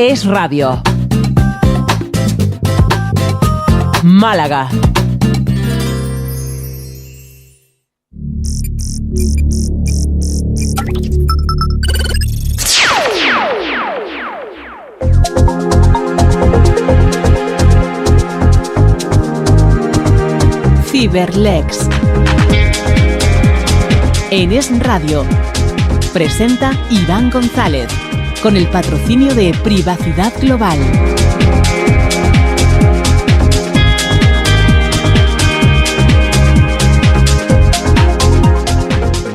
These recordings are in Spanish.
Es Radio. Málaga. Ciberlex. En Es Radio. Presenta Iván González, con el patrocinio de Privacidad Global.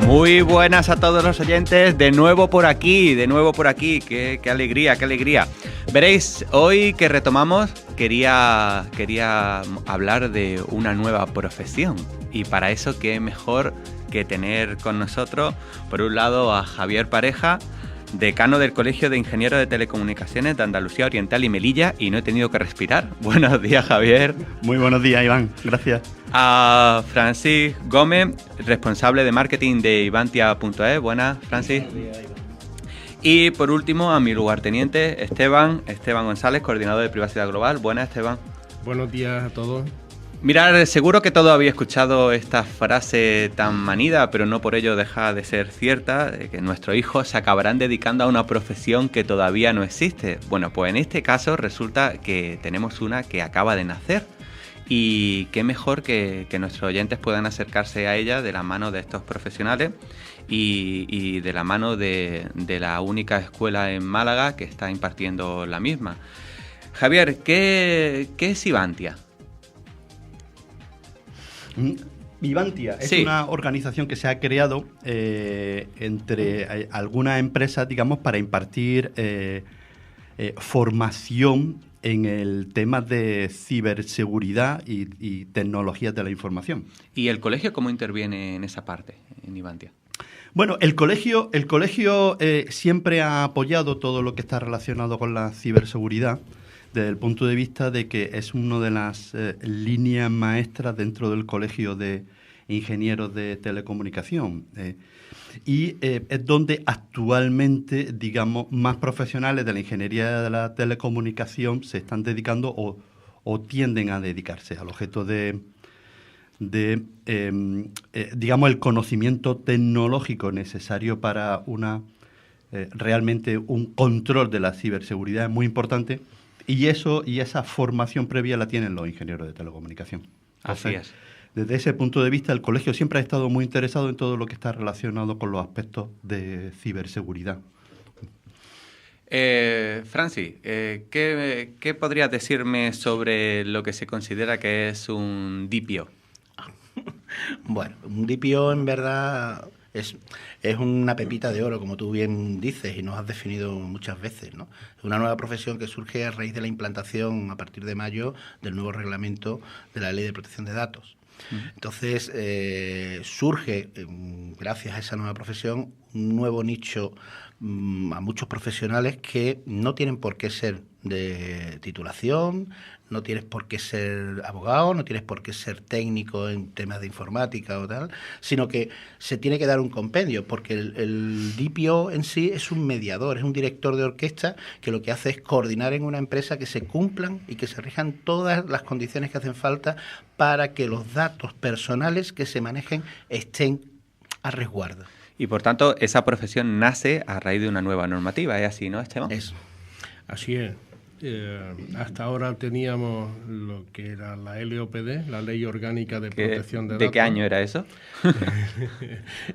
Muy buenas a todos los oyentes, de nuevo por aquí, qué alegría, qué alegría. Veréis, hoy que retomamos quería hablar de una nueva profesión, y para eso qué mejor que tener con nosotros, por un lado, a Javier Pareja, decano del Colegio de Ingenieros de Telecomunicaciones de Andalucía Oriental y Melilla, y no he tenido que respirar. Buenos días, Javier. Muy buenos días, Iván. Gracias. A Francis Gómez, responsable de marketing de Ivantia.es. Buenas, Francis. Buenos días, Iván. Y por último, a mi lugarteniente, Esteban González, coordinador de Privacidad Global. Buenas, Esteban. Buenos días a todos. Mirad, seguro que todos habéis escuchado esta frase tan manida, pero no por ello deja de ser cierta, de que nuestros hijos se acabarán dedicando a una profesión que todavía no existe. Bueno, pues en este caso resulta que tenemos una que acaba de nacer, y qué mejor que nuestros oyentes puedan acercarse a ella de la mano de estos profesionales y de la mano de la única escuela en Málaga que está impartiendo la misma. Javier, ¿qué es Ivantia? Ivantia es Sí. una organización que se ha creado entre algunas empresas, digamos, para impartir formación en el tema de ciberseguridad y tecnologías de la información. ¿Y el colegio cómo interviene en esa parte, en Ivantia? Bueno, el colegio siempre ha apoyado todo lo que está relacionado con la ciberseguridad, desde el punto de vista de que es una de las líneas maestras dentro del Colegio de Ingenieros de Telecomunicación. Y es donde actualmente, digamos, más profesionales de la ingeniería de la telecomunicación se están dedicando o tienden a dedicarse al objeto de digamos, el conocimiento tecnológico necesario para realmente un control de la ciberseguridad es muy importante. Y esa formación previa la tienen los ingenieros de telecomunicación. Así es. Desde ese punto de vista, el colegio siempre ha estado muy interesado en todo lo que está relacionado con los aspectos de ciberseguridad. Francis, ¿qué podrías decirme sobre lo que se considera que es un DPO? Bueno, un DPO en verdad es una pepita de oro, como tú bien dices, y nos has definido muchas veces, ¿no? Es una nueva profesión que surge a raíz de la implantación a partir de mayo del nuevo reglamento de la Ley de Protección de Datos. Entonces, surge, gracias a esa nueva profesión, un nuevo nicho a muchos profesionales que no tienen por qué ser de titulación, no tienes por qué ser abogado, no tienes por qué ser técnico en temas de informática o tal, sino que se tiene que dar un compendio, porque el DPO en sí es un mediador, es un director de orquesta que lo que hace es coordinar en una empresa que se cumplan y que se rijan todas las condiciones que hacen falta para que los datos personales que se manejen estén a resguardo. Y por tanto, esa profesión nace a raíz de una nueva normativa, ¿es así, no, Esteban? Eso. Así es. Hasta ahora teníamos lo que era la LOPD, la Ley Orgánica de Protección de Datos. ¿De qué año era eso?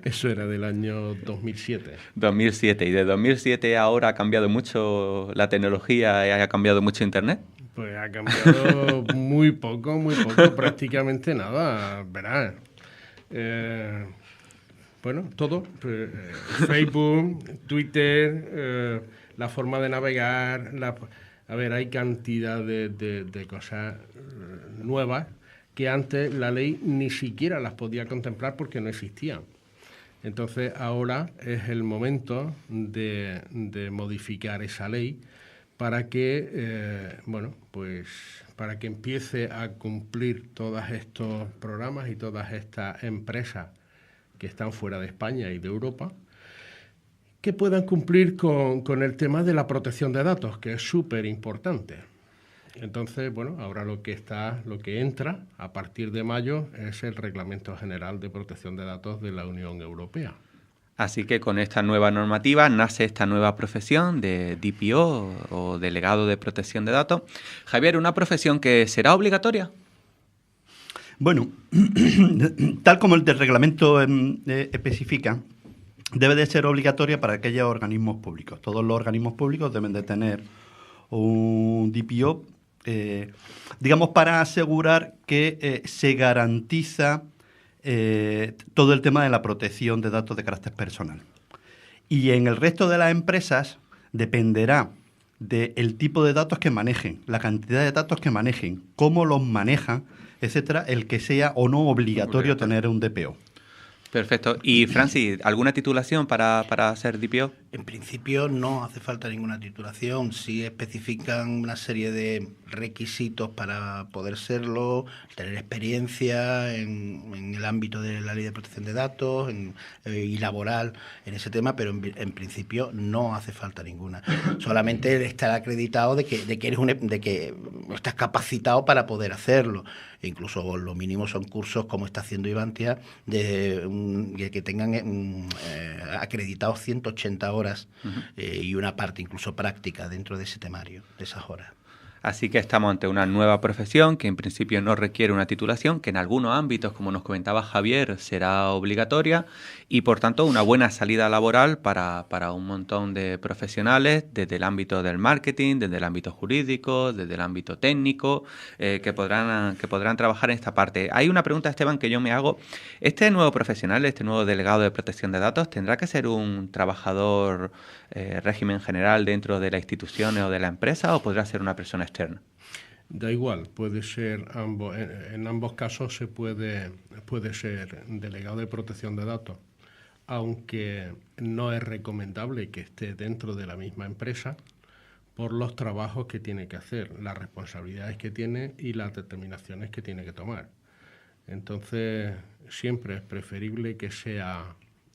Eso era del año 2007. 2007. ¿Y de 2007 a ahora ha cambiado mucho la tecnología y ha cambiado mucho Internet? Pues ha cambiado muy poco, prácticamente nada, verás. Bueno, todo. Facebook, Twitter, la forma de navegar. A ver, hay cantidad de cosas nuevas que antes la ley ni siquiera las podía contemplar porque no existían. Entonces, ahora es el momento de modificar esa ley para que, para que empiece a cumplir todos estos programas y todas estas empresas que están fuera de España y de Europa, que puedan cumplir con el tema de la protección de datos, que es súper importante. Entonces, bueno, ahora lo que entra a partir de mayo es el Reglamento General de Protección de Datos de la Unión Europea. Así que con esta nueva normativa nace esta nueva profesión de DPO o Delegado de Protección de Datos. Javier, ¿una profesión que será obligatoria? Bueno, tal como el del reglamento especifica, debe de ser obligatoria para aquellos organismos públicos. Todos los organismos públicos deben de tener un DPO, digamos, para asegurar que se garantiza todo el tema de la protección de datos de carácter personal. Y en el resto de las empresas dependerá del tipo de datos que manejen, la cantidad de datos que manejen, cómo los manejan, etcétera, el que sea o no obligatorio tener un DPO. Perfecto. Y Francis, ¿alguna titulación para ser DPO? En principio no hace falta ninguna titulación. Sí especifican una serie de requisitos para poder serlo, tener experiencia en el ámbito de la Ley de Protección de Datos y laboral en ese tema, pero en principio no hace falta ninguna. Solamente estar acreditado de que estás capacitado para poder hacerlo. E incluso lo mínimo son cursos, como está haciendo Ivantia, de que tengan acreditados 180 horas y una parte incluso práctica dentro de ese temario, de esas horas. Así que estamos ante una nueva profesión que en principio no requiere una titulación, que en algunos ámbitos, como nos comentaba Javier, será obligatoria y por tanto una buena salida laboral para un montón de profesionales desde el ámbito del marketing, desde el ámbito jurídico, desde el ámbito técnico, que podrán trabajar en esta parte. Hay una pregunta, Esteban, que yo me hago. ¿Este nuevo profesional, este nuevo delegado de protección de datos, tendrá que ser un trabajador régimen general dentro de las instituciones o de la empresa o podrá ser una persona externa? Da igual, puede ser ambos. En ambos casos se puede ser delegado de protección de datos, aunque no es recomendable que esté dentro de la misma empresa por los trabajos que tiene que hacer, las responsabilidades que tiene y las determinaciones que tiene que tomar. Entonces, siempre es preferible que sea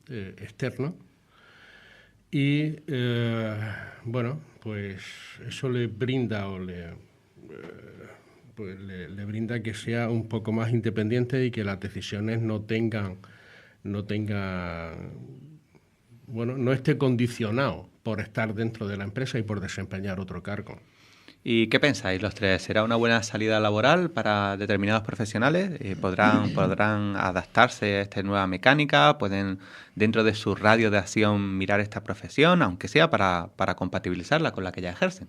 externo. Y, bueno, pues eso le brinda le brinda que sea un poco más independiente y que las decisiones no esté condicionado por estar dentro de la empresa y por desempeñar otro cargo. ¿Y qué pensáis los tres? ¿Será una buena salida laboral para determinados profesionales? ¿Podrán adaptarse a esta nueva mecánica? ¿Pueden, dentro de su radio de acción, mirar esta profesión, aunque sea para compatibilizarla con la que ya ejercen?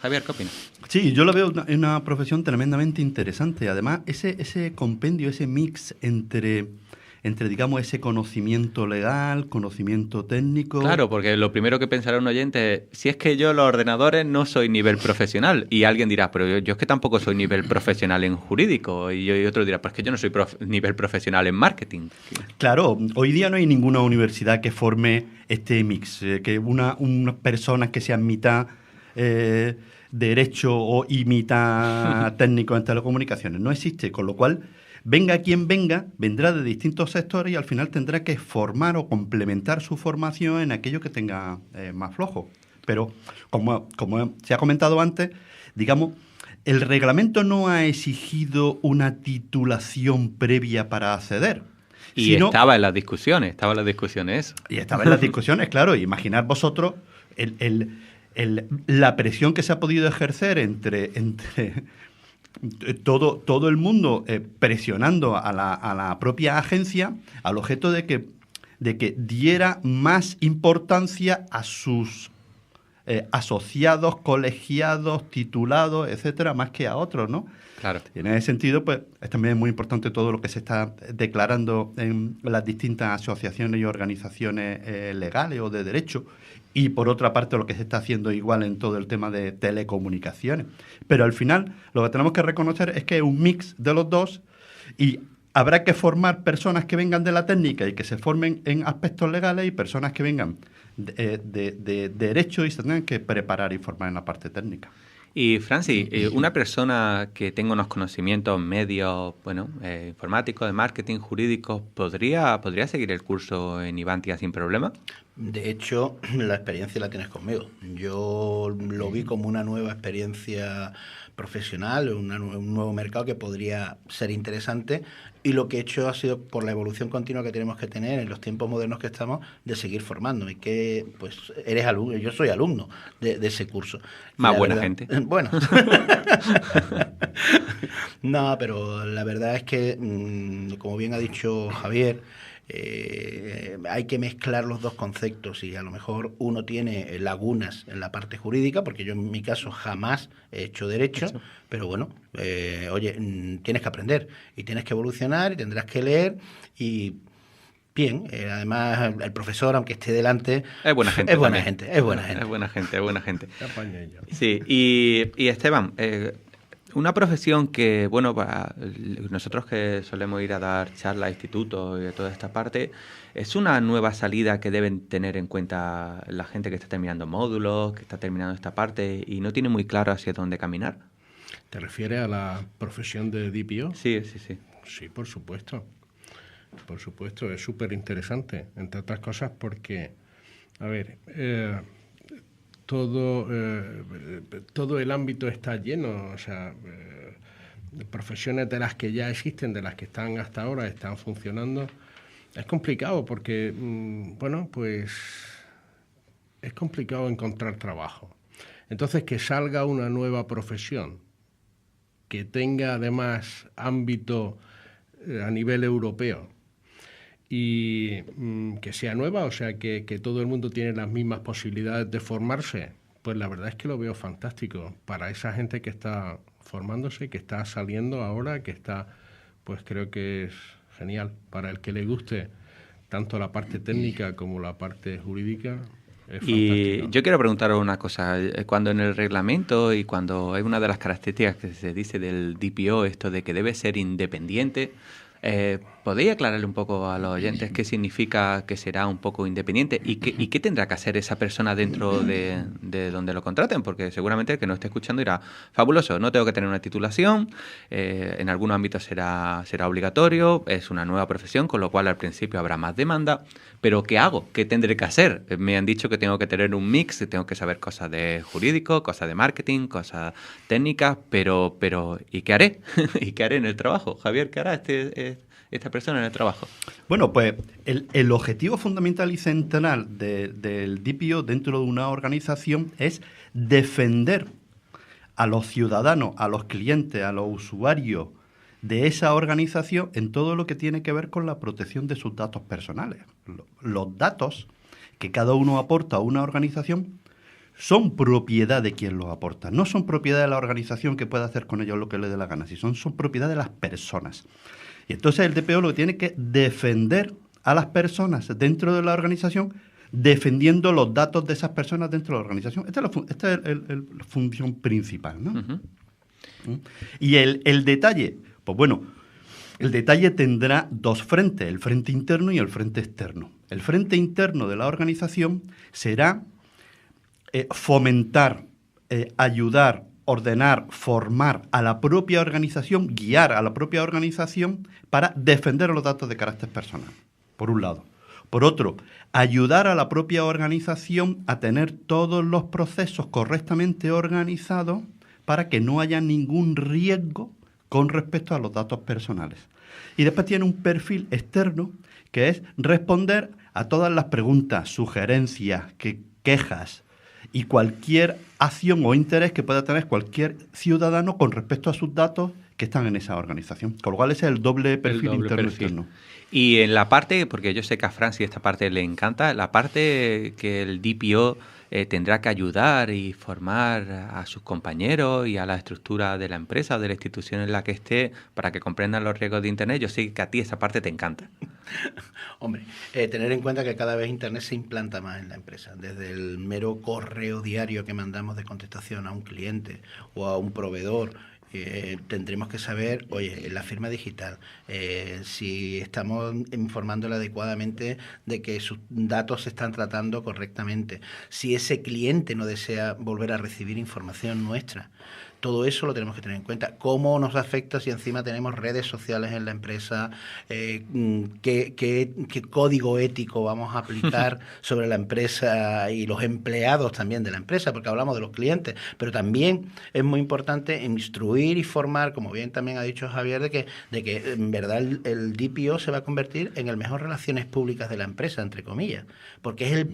Javier, ¿qué opinas? Sí, yo lo veo una profesión tremendamente interesante. Además, ese compendio, ese mix entre digamos, ese conocimiento legal, conocimiento técnico. Claro, porque lo primero que pensará un oyente es, si es que yo los ordenadores no soy nivel profesional, y alguien dirá, pero yo es que tampoco soy nivel profesional en jurídico, y otro dirá, pues que yo no soy nivel profesional en marketing. Claro, hoy día no hay ninguna universidad que forme este mix, que unas personas que sean mitad derecho y mitad técnico en telecomunicaciones. No existe, con lo cual venga quien venga, vendrá de distintos sectores y al final tendrá que formar o complementar su formación en aquello que tenga más flojo. Pero, como se ha comentado antes, digamos, el reglamento no ha exigido una titulación previa para acceder. Y estaba en las discusiones eso. Y estaba en las discusiones, claro. Imaginad vosotros la presión que se ha podido ejercer entre todo el mundo presionando a la propia agencia al objeto de que diera más importancia a sus asociados, colegiados, titulados, etcétera, más que a otros, ¿no? Claro. Y en ese sentido, pues también es muy importante todo lo que se está declarando en las distintas asociaciones y organizaciones legales o de derecho. Y por otra parte lo que se está haciendo igual en todo el tema de telecomunicaciones. Pero al final lo que tenemos que reconocer es que es un mix de los dos y habrá que formar personas que vengan de la técnica y que se formen en aspectos legales y personas que vengan de derecho y se tengan que preparar y formar en la parte técnica. Y Francis, una persona que tenga unos conocimientos medios, informáticos, de marketing, jurídicos, ¿podría seguir el curso en Ivantia sin problema? De hecho, la experiencia la tienes conmigo. Yo lo vi como una nueva experiencia profesional, un nuevo mercado que podría ser interesante, y lo que he hecho ha sido, por la evolución continua que tenemos que tener en los tiempos modernos que estamos, de seguir formándome. Que pues eres alumno, yo soy alumno de ese curso. Más buena verdad, gente. Bueno. No, pero la verdad es que, como bien ha dicho Javier, hay que mezclar los dos conceptos, y a lo mejor uno tiene lagunas en la parte jurídica, porque yo en mi caso jamás he hecho derecho, pero bueno, oye, tienes que aprender y tienes que evolucionar y tendrás que leer y... Bien, además el profesor, aunque esté delante, es buena gente. Es buena gente. Es buena gente. Te apaño yo. Sí, y Esteban, una profesión que, bueno, para nosotros que solemos ir a dar charlas a institutos y de toda esta parte, es una nueva salida que deben tener en cuenta la gente que está terminando módulos, que está terminando esta parte y no tiene muy claro hacia dónde caminar. ¿Te refieres a la profesión de DPO? Sí. Sí, por supuesto. Por supuesto, es súper interesante, entre otras cosas porque, a ver, todo el ámbito está lleno, o sea, de profesiones de las que ya existen, de las que están hasta ahora, están funcionando. Es complicado porque, bueno, pues es complicado encontrar trabajo. Entonces, que salga una nueva profesión que tenga además ámbito a nivel europeo y que sea nueva, o sea, que todo el mundo tiene las mismas posibilidades de formarse, pues la verdad es que lo veo fantástico para esa gente que está formándose, que está saliendo ahora, que está, pues creo que es genial. Para el que le guste tanto la parte técnica como la parte jurídica, es fantástico. Y yo quiero preguntaros una cosa. Cuando en el reglamento y cuando hay una de las características que se dice del DPO, esto de que debe ser independiente, ¿podéis aclararle un poco a los oyentes qué significa que será un poco independiente y qué tendrá que hacer esa persona dentro de donde lo contraten? Porque seguramente el que no esté escuchando dirá, fabuloso, no tengo que tener una titulación, en algunos ámbitos será obligatorio, es una nueva profesión, con lo cual al principio habrá más demanda, pero ¿qué hago? ¿Qué tendré que hacer? Me han dicho que tengo que tener un mix, tengo que saber cosas de jurídico, cosas de marketing, cosas técnicas, pero ¿y qué haré? ¿Y qué haré en el trabajo? Javier, ¿qué hará esta persona en el trabajo? Bueno, pues el objetivo fundamental y central del DPO dentro de una organización es defender a los ciudadanos, a los clientes, a los usuarios de esa organización en todo lo que tiene que ver con la protección de sus datos personales. Los datos que cada uno aporta a una organización son propiedad de quien los aporta, no son propiedad de la organización que pueda hacer con ellos lo que le dé la gana, son propiedad de las personas. Y entonces el DPO lo que tiene que defender a las personas dentro de la organización, defendiendo los datos de esas personas dentro de la organización. Esta es la función principal, ¿no? Uh-huh. Y el detalle, pues bueno, el detalle tendrá dos frentes, el frente interno y el frente externo. El frente interno de la organización será fomentar, ayudar, ordenar, formar a la propia organización, guiar a la propia organización para defender los datos de carácter personal, por un lado. Por otro, ayudar a la propia organización a tener todos los procesos correctamente organizados para que no haya ningún riesgo con respecto a los datos personales. Y después tiene un perfil externo que es responder a todas las preguntas, sugerencias, quejas y cualquier acción o interés que pueda tener cualquier ciudadano con respecto a sus datos que están en esa organización. Con lo cual ese es el doble perfil interno y externo. Y en la parte, porque yo sé que a Francis esta parte le encanta, la parte que el DPO tendrá que ayudar y formar a sus compañeros y a la estructura de la empresa o de la institución en la que esté para que comprendan los riesgos de Internet. Yo sé que a ti esa parte te encanta. Hombre, tener en cuenta que cada vez Internet se implanta más en la empresa. Desde el mero correo diario que mandamos de contestación a un cliente o a un proveedor, tendremos que saber, oye, la firma digital, si estamos informándole adecuadamente de que sus datos se están tratando correctamente, si ese cliente no desea volver a recibir información nuestra. todo eso lo tenemos que tener en cuenta. ¿Cómo nos afecta si encima tenemos redes sociales en la empresa? ¿Qué código ético vamos a aplicar sobre la empresa y los empleados también de la empresa? Porque hablamos de los clientes, pero también es muy importante instruir y formar, como bien también ha dicho Javier, de que en verdad el DPO se va a convertir en el mejor relaciones públicas de la empresa, entre comillas, porque es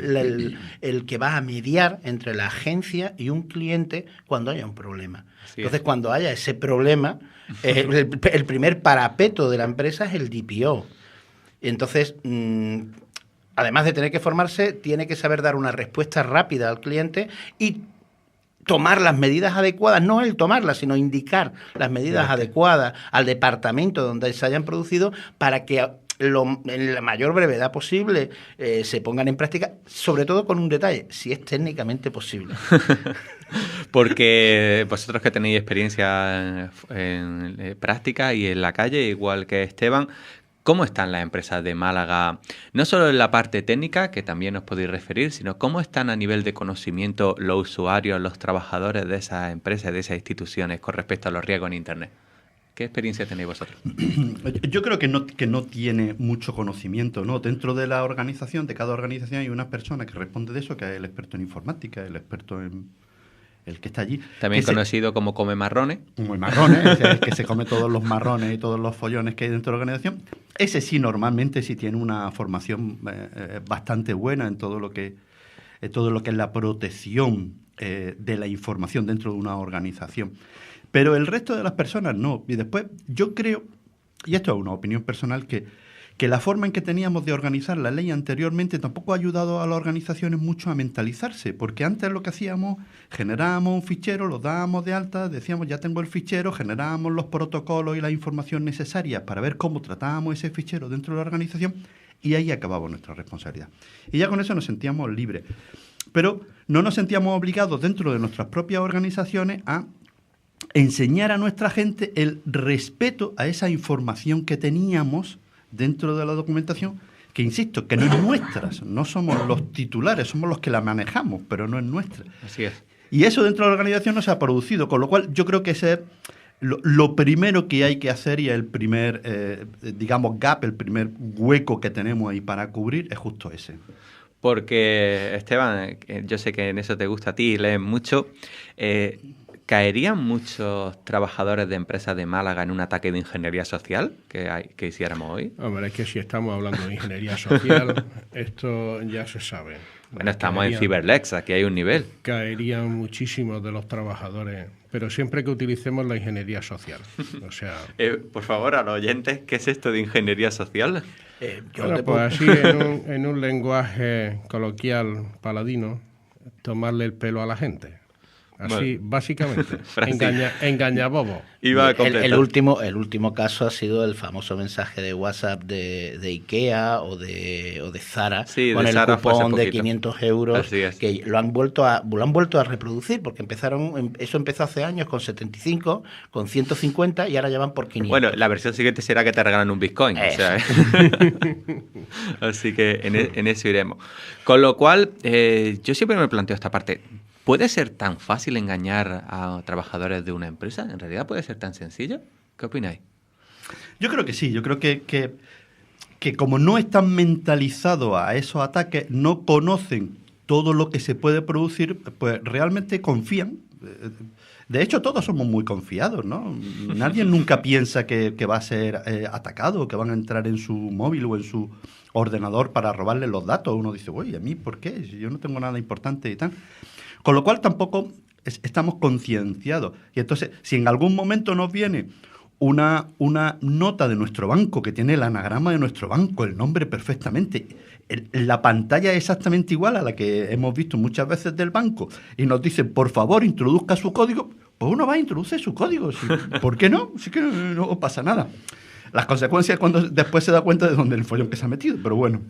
el que va a mediar entre la agencia y un cliente cuando haya un problema. Entonces, cuando haya ese problema, el primer parapeto de la empresa es el DPO. Entonces, además de tener que formarse, tiene que saber dar una respuesta rápida al cliente y tomar las medidas adecuadas, no él tomarlas, sino indicar las medidas adecuadas al departamento donde se hayan producido para que en la mayor brevedad posible se pongan en práctica, sobre todo con un detalle, si es técnicamente posible. Porque vosotros que tenéis experiencia en práctica y en la calle, igual que Esteban, ¿cómo están las empresas de Málaga? No solo en la parte técnica, que también os podéis referir, sino cómo están a nivel de conocimiento los usuarios, los trabajadores de esas empresas, de esas instituciones con respecto a los riesgos en Internet. ¿Qué experiencia tenéis vosotros? Yo creo que no tiene mucho conocimiento, ¿no? Dentro de la organización, de cada organización hay una persona que responde de eso, que es el experto en informática, el experto en el que está allí. También conocido como come marrones. Como el marrones, es el que se come todos los marrones y todos los follones que hay dentro de la organización. Ese sí, normalmente sí tiene una formación bastante buena en todo lo que es la protección de la información dentro de una organización. Pero el resto de las personas no. Y después yo creo, y esto es una opinión personal, que la forma en que teníamos de organizar la ley anteriormente tampoco ha ayudado a las organizaciones mucho a mentalizarse, porque antes lo que hacíamos, generábamos un fichero, lo dábamos de alta, decíamos ya tengo el fichero, generábamos los protocolos y la información necesaria para ver cómo tratábamos ese fichero dentro de la organización y ahí acababa nuestra responsabilidad. Y ya con eso nos sentíamos libres. Pero no nos sentíamos obligados dentro de nuestras propias organizaciones a enseñar a nuestra gente el respeto a esa información que teníamos dentro de la documentación, que insisto, que no es nuestra, no somos los titulares, somos los que la manejamos, pero no es nuestra. Así es. Y eso dentro de la organización no se ha producido, con lo cual yo creo que ese es lo primero que hay que hacer y el primer, gap, el primer hueco que tenemos ahí para cubrir es justo ese. Porque, Esteban, yo sé que en eso te gusta a ti y lees mucho. ¿Caerían muchos trabajadores de empresas de Málaga en un ataque de ingeniería social que hiciéramos hoy? Hombre, es que si estamos hablando de ingeniería social, esto ya se sabe. Bueno, estamos en Cyberlex, aquí hay un nivel. Caerían muchísimos de los trabajadores, pero siempre que utilicemos la ingeniería social. O sea, por favor, a los oyentes, ¿qué es esto de ingeniería social? Bueno, pues así, en un lenguaje coloquial paladino, tomarle el pelo a la gente. Así, bueno, básicamente, engaña bobo. El último caso ha sido el famoso mensaje de WhatsApp de IKEA o de Zara, sí, con de el Zara cupón de 500 euros, que lo han vuelto a reproducir, porque eso empezó hace años con 75, con 150 y ahora ya van por 500. Bueno, la versión siguiente será que te regalan un Bitcoin. O sea, así que en eso iremos. Con lo cual, yo siempre me planteo esta parte. ¿Puede ser tan fácil engañar a trabajadores de una empresa? ¿En realidad puede ser tan sencillo? ¿Qué opináis? Yo creo que sí. Yo creo que como no están mentalizados a esos ataques, no conocen todo lo que se puede producir, pues realmente confían. De hecho, todos somos muy confiados, ¿no? Nadie nunca piensa que va a ser atacado, que van a entrar en su móvil o en su ordenador para robarle los datos. Uno dice, oye, ¿a mí por qué? Si yo no tengo nada importante y tal. Con lo cual tampoco estamos concienciados. Y entonces, si en algún momento nos viene una nota de nuestro banco que tiene el anagrama de nuestro banco, el nombre perfectamente, la pantalla es exactamente igual a la que hemos visto muchas veces del banco, y nos dicen, por favor, introduzca su código, pues uno va a introducir su código. ¿Por qué no? Sí que no pasa nada. Las consecuencias cuando después se da cuenta de dónde el follón que se ha metido, pero bueno.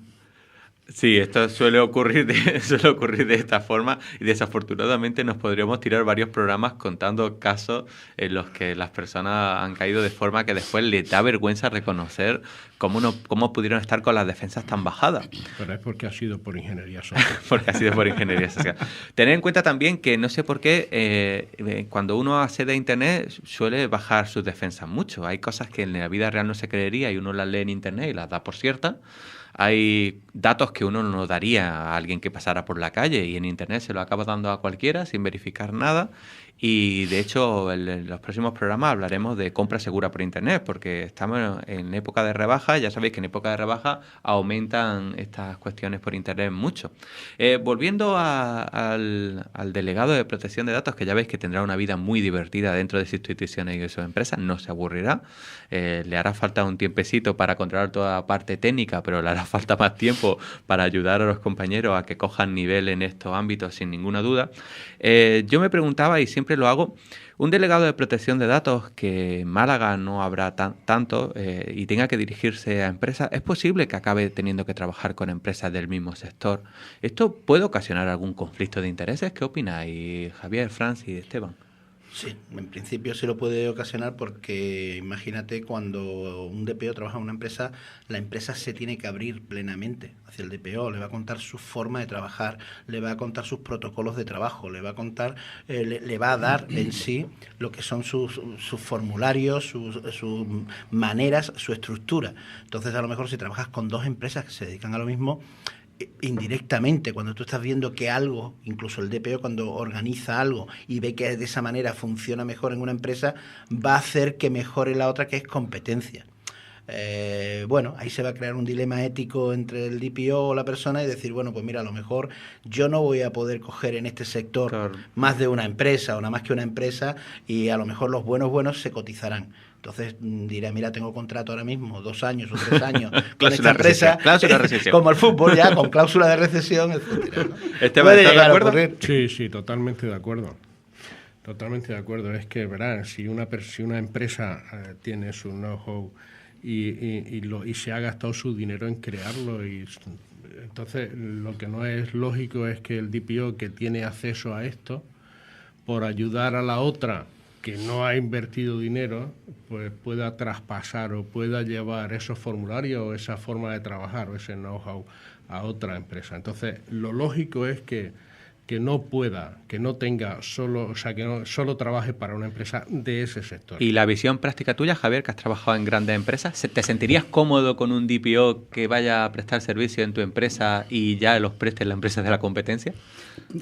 Sí, esto suele ocurrir de esta forma y desafortunadamente nos podríamos tirar varios programas contando casos en los que las personas han caído de forma que después les da vergüenza reconocer cómo pudieron estar con las defensas tan bajadas. Pero es porque ha sido por ingeniería social. Porque ha sido por ingeniería social. Tener en cuenta también que no sé por qué cuando uno accede a Internet suele bajar sus defensas mucho. Hay cosas que en la vida real no se creería y uno las lee en Internet y las da por ciertas. Hay datos que uno no daría a alguien que pasara por la calle y en Internet se lo acaba dando a cualquiera sin verificar nada. Y de hecho en los próximos programas hablaremos de compra segura por Internet porque estamos en época de rebaja. Ya sabéis que en época de rebaja aumentan estas cuestiones por Internet mucho. Volviendo al delegado de protección de datos, que ya veis que tendrá una vida muy divertida dentro de sus instituciones y de sus empresas, no se aburrirá. Le hará falta un tiempecito para controlar toda la parte técnica, pero le hará falta más tiempo para ayudar a los compañeros a que cojan nivel en estos ámbitos sin ninguna duda. Yo me preguntaba, y siempre lo hago, un delegado de protección de datos que en Málaga no habrá tanto y tenga que dirigirse a empresas, ¿es posible que acabe teniendo que trabajar con empresas del mismo sector? ¿Esto puede ocasionar algún conflicto de intereses? ¿Qué opináis, Javier, Francis y Esteban? Sí, en principio sí lo puede ocasionar porque imagínate cuando un DPO trabaja en una empresa, la empresa se tiene que abrir plenamente hacia el DPO, le va a contar su forma de trabajar, le va a contar sus protocolos de trabajo, le va a contar, le va a dar en sí lo que son sus formularios, sus maneras, su estructura. Entonces a lo mejor si trabajas con dos empresas que se dedican a lo mismo, indirectamente, cuando tú estás viendo que algo, incluso el DPO cuando organiza algo y ve que de esa manera funciona mejor en una empresa, va a hacer que mejore la otra, que es competencia. Bueno, ahí se va a crear un dilema ético entre el DPO o la persona y decir, bueno, pues mira, a lo mejor yo no voy a poder coger en este sector más de una empresa o nada más que una empresa y a lo mejor los buenos se cotizarán. Entonces dirá, mira, tengo contrato ahora mismo, 2 años o 3 años con esta empresa, cláusula de recesión. Como el fútbol ya, con cláusula de recesión, etcétera, ¿no? Esteban, ¿estás de acuerdo? Sí, totalmente de acuerdo. Totalmente de acuerdo. Es que, verás, si una empresa tiene su know-how y se ha gastado su dinero en crearlo, entonces lo que no es lógico es que el DPO que tiene acceso a esto, por ayudar a la otra que no ha invertido dinero, pues pueda traspasar o pueda llevar esos formularios o esa forma de trabajar o ese know-how a otra empresa. Entonces, lo lógico es que no pueda, que no tenga solo, o sea, que no solo trabaje para una empresa de ese sector. ¿Y la visión práctica tuya, Javier, que has trabajado en grandes empresas? ¿Te sentirías cómodo con un DPO que vaya a prestar servicio en tu empresa y ya los preste en la empresa de la competencia?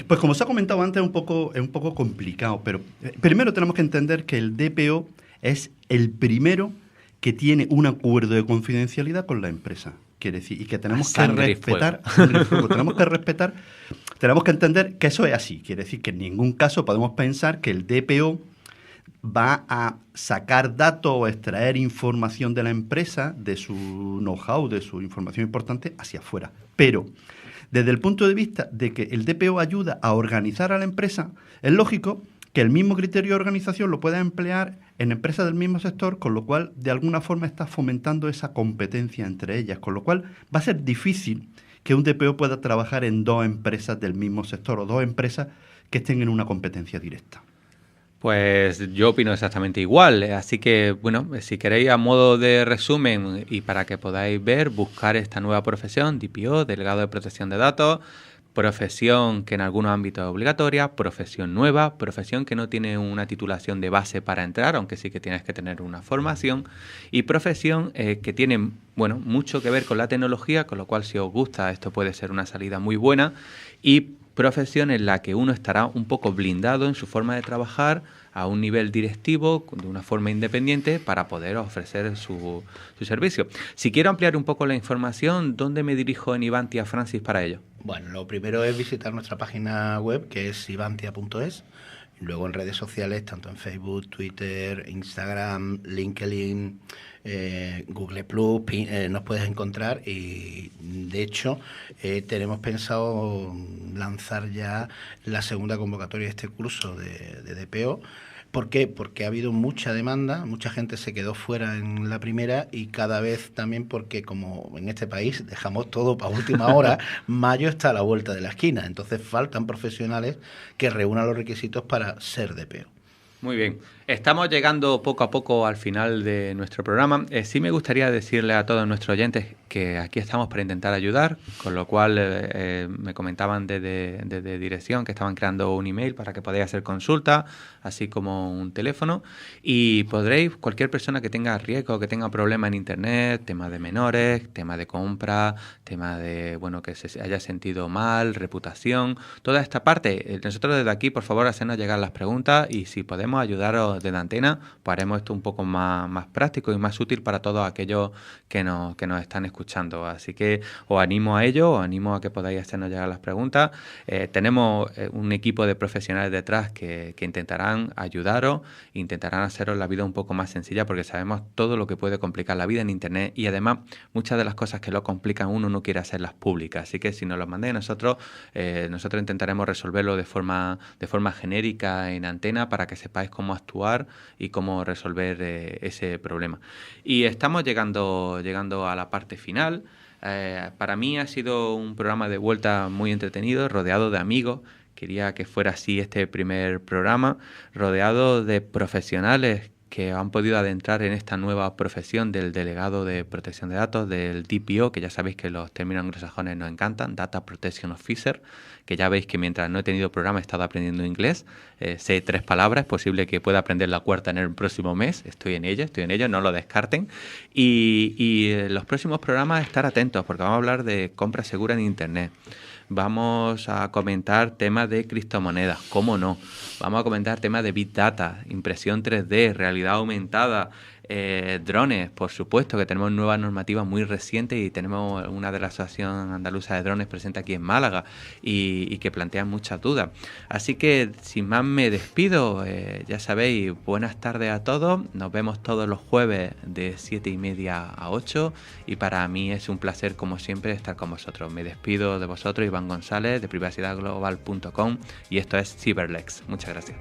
Pues como se ha comentado antes, es un poco complicado, pero primero tenemos que entender que el DPO es el primero que tiene un acuerdo de confidencialidad con la empresa. Quiere decir, y que tenemos que respetar, tenemos que entender que eso es así. Quiere decir que en ningún caso podemos pensar que el DPO va a sacar datos o extraer información de la empresa, de su know-how, de su información importante, hacia afuera. Pero desde el punto de vista de que el DPO ayuda a organizar a la empresa, es lógico que el mismo criterio de organización lo pueda emplear en empresas del mismo sector, con lo cual de alguna forma está fomentando esa competencia entre ellas, con lo cual va a ser difícil que un DPO pueda trabajar en 2 empresas del mismo sector o 2 empresas que estén en una competencia directa. Pues yo opino exactamente igual, así que bueno, si queréis a modo de resumen y para que podáis ver, buscar esta nueva profesión, DPO, Delegado de Protección de Datos, profesión que en algunos ámbitos es obligatoria, profesión nueva, profesión que no tiene una titulación de base para entrar, aunque sí que tienes que tener una formación, y profesión que tiene mucho que ver con la tecnología, con lo cual si os gusta esto puede ser una salida muy buena, y profesión en la que uno estará un poco blindado en su forma de trabajar a un nivel directivo, de una forma independiente, para poder ofrecer su servicio. Si quiero ampliar un poco la información, ¿dónde me dirijo en Ivantia, Francis, para ello? Bueno, lo primero es visitar nuestra página web, que es ivantia.es. Luego en redes sociales, tanto en Facebook, Twitter, Instagram, LinkedIn, Google+, nos puedes encontrar y de hecho tenemos pensado lanzar ya la segunda convocatoria de este curso de DPO ¿Por qué? Porque ha habido mucha demanda, mucha gente se quedó fuera en la primera y cada vez también porque como en este país dejamos todo para última hora, mayo está a la vuelta de la esquina, entonces faltan profesionales que reúnan los requisitos para ser DPO. Muy bien. Estamos llegando poco a poco al final de nuestro programa. Sí me gustaría decirle a todos nuestros oyentes que aquí estamos para intentar ayudar, con lo cual me comentaban desde dirección que estaban creando un email para que podáis hacer consulta, así como un teléfono, y podréis, cualquier persona que tenga riesgo, que tenga problemas en Internet, temas de menores, temas de compra, temas de, bueno, que se haya sentido mal, reputación, toda esta parte, nosotros desde aquí, por favor, hacernos llegar las preguntas y si podemos ayudaros desde Antena, pues haremos esto un poco más práctico y más útil para todos aquellos que nos están escuchando. Así que os animo a ello, os animo a que podáis hacernos llegar las preguntas. Tenemos un equipo de profesionales detrás que intentarán ayudaros, intentarán haceros la vida un poco más sencilla porque sabemos todo lo que puede complicar la vida en Internet y además muchas de las cosas que lo complican uno no quiere hacerlas públicas. Así que si nos lo mandáis a nosotros intentaremos resolverlo de forma genérica en Antena para que sepáis cómo actuar y cómo resolver ese problema. Y estamos llegando a la parte final. Para mí ha sido un programa de vuelta muy entretenido, rodeado de amigos. Quería que fuera así este primer programa, rodeado de profesionales que han podido adentrar en esta nueva profesión del delegado de protección de datos, del DPO, que ya sabéis que los términos anglosajones nos encantan, Data Protection Officer, que ya veis que mientras no he tenido programa he estado aprendiendo inglés, sé 3 palabras, es posible que pueda aprender la 4ª en el próximo mes, estoy en ello, no lo descarten. Y los próximos programas estar atentos, porque vamos a hablar de compra segura en Internet. Vamos a comentar temas de criptomonedas, ¿cómo no? Vamos a comentar temas de Big Data, impresión 3D, realidad aumentada, drones, por supuesto, que tenemos nuevas normativas muy recientes y tenemos una de las asociaciones andaluzas de drones presente aquí en Málaga y que plantean muchas dudas. Así que, sin más, me despido. Ya sabéis, buenas tardes a todos. Nos vemos todos los jueves de 7:30 a 8 y para mí es un placer, como siempre, estar con vosotros. Me despido de vosotros, Iván González, de privacidadglobal.com y esto es CyberLex. Muchas gracias.